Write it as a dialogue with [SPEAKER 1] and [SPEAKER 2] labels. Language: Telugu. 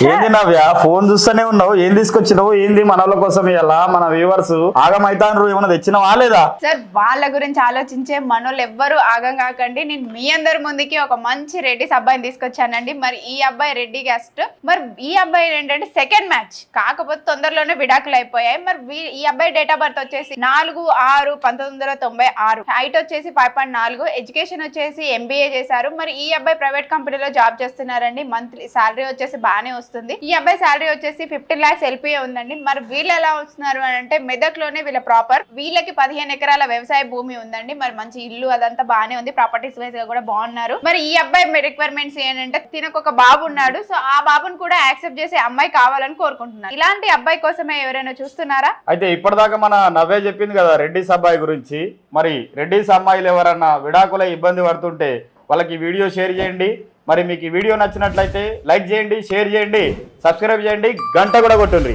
[SPEAKER 1] ఏంది నవ్య ఫోన్ చూస్తూనే ఉన్నావు, ఏం తీసుకొచ్చినావు, ఏంది మనల కోసం ఇలా మన వ్యూవర్స్ ఆగమైతాన్రు, ఏమన్నా తెచ్చినావా లేదా?
[SPEAKER 2] సార్ వాళ్ళ గురించి ఆలోచించే మనోళ్ళు ఎవ్వరు ఆగం కాకండి. నేను మీ అందరి ముందుకి ఒక మంచి రెడ్డిస్ అబ్బాయిని తీసుకొచ్చానండి. మరి ఈ అబ్బాయి రెడ్డి క్యాస్ట్. మరి ఈ అబ్బాయి ఏంటంటే సెకండ్ మ్యాచ్, కాకపోతే తొందరలోనే విడాకులు అయిపోయాయి. మరి ఈ అబ్బాయి డేట్ ఆఫ్ బర్త్ వచ్చేసి 4/6/1996, హైట్ వచ్చేసి 5.4, ఎడ్యుకేషన్ వచ్చేసి MBA చేశారు. మరి ఈ అబ్బాయి ప్రైవేట్ కంపెనీలో జాబ్ చేస్తున్నారండి. మంత్లీ శాలరీ వచ్చేసి బాగానే వస్తుంది. ఈ అబ్బాయి శాలరీ వచ్చేసి 15 lakhs LPA ఉందండి. మరి వీళ్ళు ఎలా వస్తున్నారు అని అంటే మెదక్లోనే వీళ్ళ ప్రాపర్. వీళ్ళకి 15 ఎకరాల వ్యవసాయ భూమి ఉందండి. మరి మంచి ఇల్లు అదంతా బాగానే ఉంది, ప్రాపర్టీస్ వైజ్ గా కూడా బాగున్నారు. మరి ఈ అబ్బాయి రిక్వైర్మెంట్స్ ఏంటంటే తినకు ఒక బాబు ఉన్నాడు, సో ఆ బాబుని కూడా యాక్సెప్ట్ చేసి అమ్మాయి కావాలని కోరుకుంటున్నారు. ఇలాంటి అబ్బాయి కోసమే ఎవరైనా చూస్తున్నారా?
[SPEAKER 1] అయితే ఇప్పటిదాకా మన నవ్వే చెప్పింది కదా రెడ్డిస్ అబ్బాయి గురించి. మరి రెడ్డిస్ అమ్మాయిలు ఎవరన్నా విడాకుల ఇబ్బంది పడుతుంటే వాళ్ళకి వీడియో షేర్ చేయండి. మరి మీకు ఈ వీడియో నచ్చినట్లయితే లైక్ చేయండి, షేర్ చేయండి, సబ్స్క్రైబ్ చేయండి, గంట కూడా కొట్టుండ్రి.